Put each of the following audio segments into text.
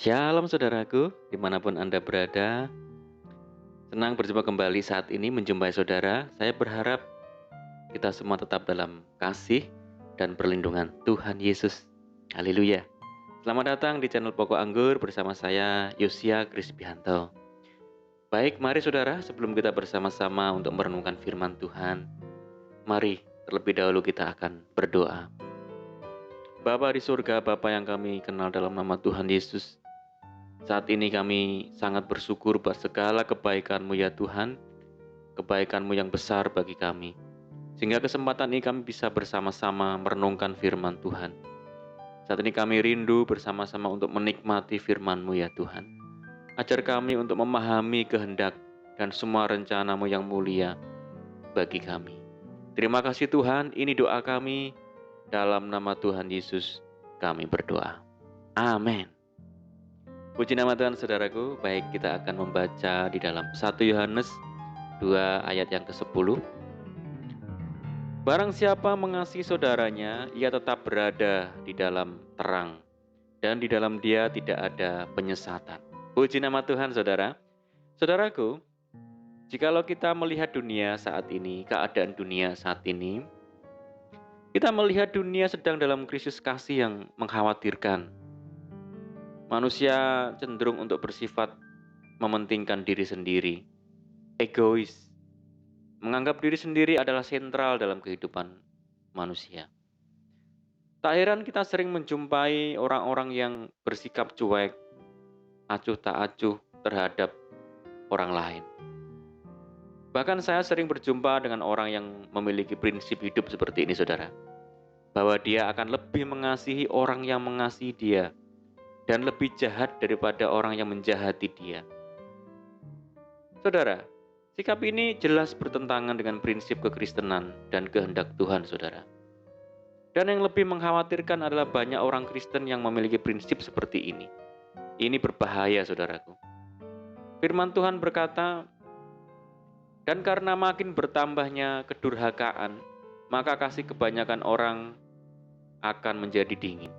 Shalom saudaraku, dimanapun Anda berada. Senang berjumpa kembali saat ini menjumpai saudara. Saya berharap kita semua tetap dalam kasih dan perlindungan Tuhan Yesus. Haleluya. Selamat datang di channel Pokok Anggur bersama saya, Yosia Krisbianto. Baik, mari saudara, sebelum kita bersama-sama untuk merenungkan firman Tuhan, mari terlebih dahulu kita akan berdoa. Bapa di surga, Bapa yang kami kenal dalam nama Tuhan Yesus, saat ini kami sangat bersyukur buat segala kebaikan-Mu ya Tuhan, kebaikan-Mu yang besar bagi kami. Sehingga kesempatan ini kami bisa bersama-sama merenungkan firman Tuhan. Saat ini kami rindu bersama-sama untuk menikmati firman-Mu ya Tuhan. Ajar kami untuk memahami kehendak dan semua rencana-Mu yang mulia bagi kami. Terima kasih Tuhan, ini doa kami. Dalam nama Tuhan Yesus kami berdoa. Amin. Puji nama Tuhan saudaraku, baik kita akan membaca di dalam 1 Yohanes 2 ayat yang ke-10. Barang siapa mengasihi saudaranya, ia tetap berada di dalam terang, dan di dalam dia tidak ada penyesatan. Puji nama Tuhan saudara. Saudaraku, jikalau kita melihat dunia saat ini, keadaan dunia saat ini, kita melihat dunia sedang dalam krisis kasih yang mengkhawatirkan. Manusia cenderung untuk bersifat mementingkan diri sendiri, egois, menganggap diri sendiri adalah sentral dalam kehidupan manusia. Tak heran kita sering menjumpai orang-orang yang bersikap cuek, acuh tak acuh terhadap orang lain. Bahkan saya sering berjumpa dengan orang yang memiliki prinsip hidup seperti ini saudara, bahwa dia akan lebih mengasihi orang yang mengasihi dia, dan lebih jahat daripada orang yang menjahati dia. Saudara, sikap ini jelas bertentangan dengan prinsip kekristenan dan kehendak Tuhan, saudara. Dan yang lebih mengkhawatirkan adalah banyak orang Kristen yang memiliki prinsip seperti ini. Ini berbahaya, saudaraku. Firman Tuhan berkata, dan karena makin bertambahnya kedurhakaan, maka kasih kebanyakan orang akan menjadi dingin.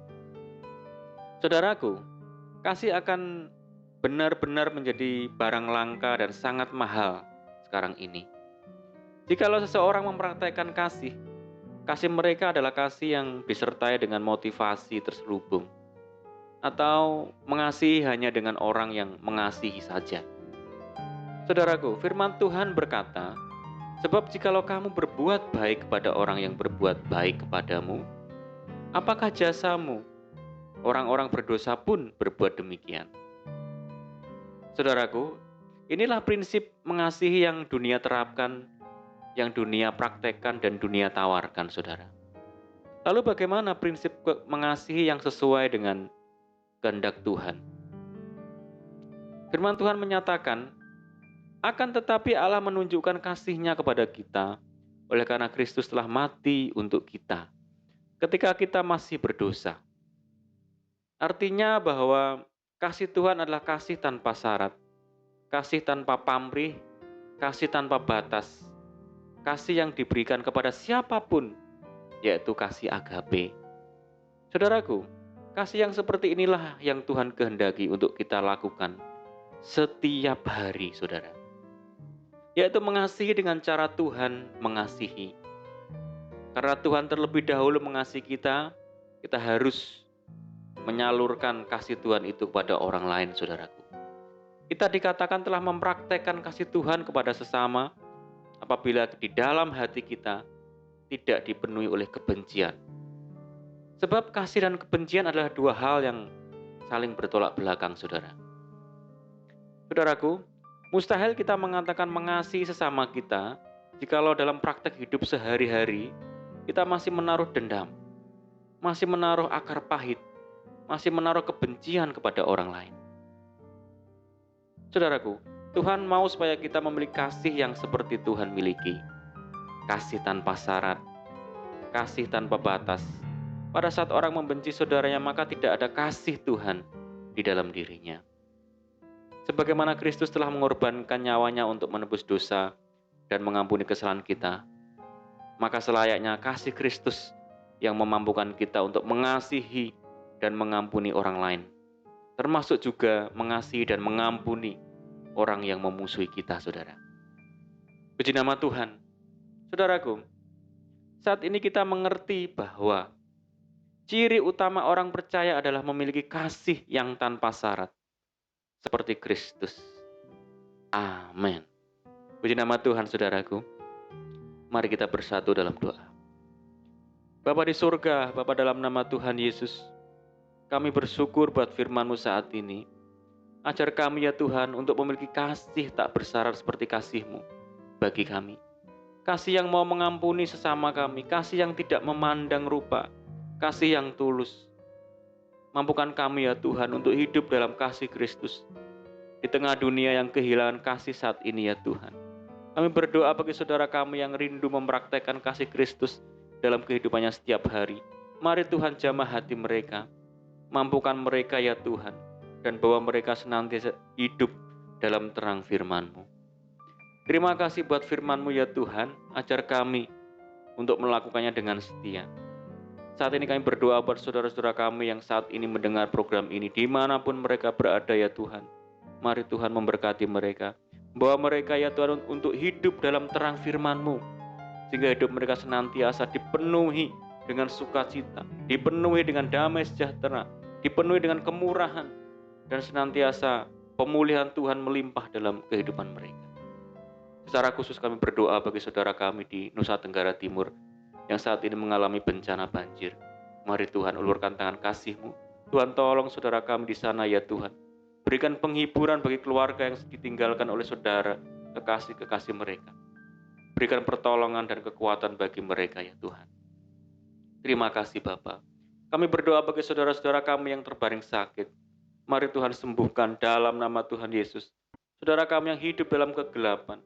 Saudaraku, kasih akan benar-benar menjadi barang langka dan sangat mahal sekarang ini. Jikalau seseorang mempraktekkan kasih mereka adalah kasih yang disertai dengan motivasi terselubung, atau mengasihi hanya dengan orang yang mengasihi saja. Saudaraku, firman Tuhan berkata, sebab jikalau kamu berbuat baik kepada orang yang berbuat baik kepadamu, apakah jasamu? Orang-orang berdosa pun berbuat demikian. Saudaraku, inilah prinsip mengasihi yang dunia terapkan, yang dunia praktekkan dan dunia tawarkan, saudara. Lalu bagaimana prinsip mengasihi yang sesuai dengan kehendak Tuhan? Firman Tuhan menyatakan, akan tetapi Allah menunjukkan kasih-Nya kepada kita oleh karena Kristus telah mati untuk kita ketika kita masih berdosa. Artinya bahwa kasih Tuhan adalah kasih tanpa syarat, kasih tanpa pamrih, kasih tanpa batas, kasih yang diberikan kepada siapapun, yaitu kasih agape. Saudaraku, kasih yang seperti inilah yang Tuhan kehendaki untuk kita lakukan setiap hari, saudara. Yaitu mengasihi dengan cara Tuhan mengasihi. Karena Tuhan terlebih dahulu mengasihi kita, kita harus menyalurkan kasih Tuhan itu kepada orang lain, saudaraku. Kita dikatakan telah mempraktekkan kasih Tuhan kepada sesama apabila di dalam hati kita tidak dipenuhi oleh kebencian. Sebab kasih dan kebencian adalah dua hal yang saling bertolak belakang, saudara. Saudaraku, mustahil kita mengatakan mengasihi sesama kita jikalau dalam praktek hidup sehari-hari kita masih menaruh dendam, masih menaruh akar pahit, masih menaruh kebencian kepada orang lain. Saudaraku, Tuhan mau supaya kita memiliki kasih yang seperti Tuhan miliki. Kasih tanpa syarat, kasih tanpa batas. Pada saat orang membenci saudaranya, maka tidak ada kasih Tuhan di dalam dirinya. Sebagaimana Kristus telah mengorbankan nyawanya untuk menebus dosa dan mengampuni kesalahan kita, maka selayaknya kasih Kristus yang memampukan kita untuk mengasihi dan mengampuni orang lain termasuk juga mengasihi dan mengampuni orang yang memusuhi kita, saudara. Puji nama Tuhan. Saudaraku, saat ini kita mengerti bahwa ciri utama orang percaya adalah memiliki kasih yang tanpa syarat, seperti Kristus. Amin. Puji nama Tuhan, saudaraku. Mari kita bersatu dalam doa. Bapa di surga, Bapa dalam nama Tuhan Yesus, kami bersyukur buat firman-Mu saat ini. Ajar kami ya Tuhan untuk memiliki kasih tak bersyarat seperti kasih-Mu bagi kami. Kasih yang mau mengampuni sesama kami, kasih yang tidak memandang rupa, kasih yang tulus. Mampukan kami ya Tuhan untuk hidup dalam kasih Kristus. Di tengah dunia yang kehilangan kasih saat ini ya Tuhan. Kami berdoa bagi saudara kami yang rindu mempraktekkan kasih Kristus dalam kehidupannya setiap hari. Mari Tuhan jamah hati mereka. Mampukan mereka ya Tuhan. Dan bawa mereka senantiasa hidup dalam terang firman-Mu. Terima kasih buat firman-Mu ya Tuhan. Ajar kami untuk melakukannya dengan setia. Saat ini kami berdoa buat saudara-saudara kami yang saat ini mendengar program ini. Dimanapun mereka berada ya Tuhan. Mari Tuhan memberkati mereka. Bawa mereka ya Tuhan untuk hidup dalam terang firman-Mu. Sehingga hidup mereka senantiasa dipenuhi dengan sukacita. Dipenuhi dengan damai sejahtera. Dipenuhi dengan kemurahan. Dan senantiasa pemulihan Tuhan melimpah dalam kehidupan mereka. Secara khusus kami berdoa bagi saudara kami di Nusa Tenggara Timur yang saat ini mengalami bencana banjir. Mari Tuhan ulurkan tangan kasih-Mu. Tuhan tolong saudara kami di sana ya Tuhan. Berikan penghiburan bagi keluarga yang ditinggalkan oleh saudara, kekasih-kekasih mereka. Berikan pertolongan dan kekuatan bagi mereka ya Tuhan. Terima kasih Bapa. Kami berdoa bagi saudara-saudara kami yang terbaring sakit. Mari Tuhan sembuhkan dalam nama Tuhan Yesus. Saudara kami yang hidup dalam kegelapan.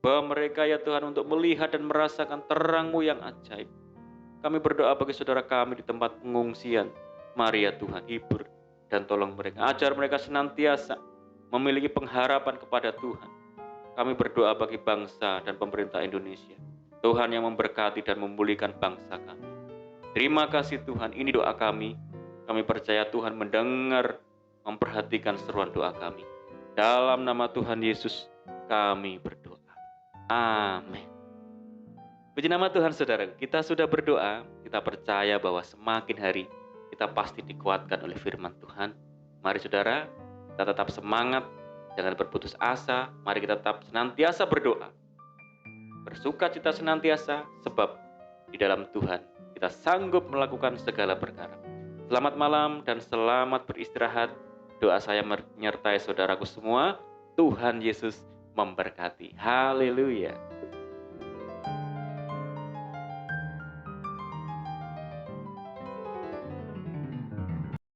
Bawa mereka ya Tuhan untuk melihat dan merasakan terang-Mu yang ajaib. Kami berdoa bagi saudara kami di tempat pengungsian. Mari ya Tuhan hibur dan tolong mereka. Ajar mereka senantiasa memiliki pengharapan kepada Tuhan. Kami berdoa bagi bangsa dan pemerintah Indonesia. Tuhan yang memberkati dan memulihkan bangsa kami. Terima kasih Tuhan, ini doa kami. Kami percaya Tuhan mendengar, memperhatikan seruan doa kami. Dalam nama Tuhan Yesus kami berdoa. Amin. Puji nama Tuhan saudara, kita sudah berdoa, kita percaya bahwa semakin hari kita pasti dikuatkan oleh firman Tuhan. Mari saudara, kita tetap semangat, jangan berputus asa, mari kita tetap senantiasa berdoa. Bersukacita senantiasa, sebab di dalam Tuhan kita sanggup melakukan segala perkara. Selamat malam dan selamat beristirahat. Doa saya menyertai saudaraku semua. Tuhan Yesus memberkati. Haleluya.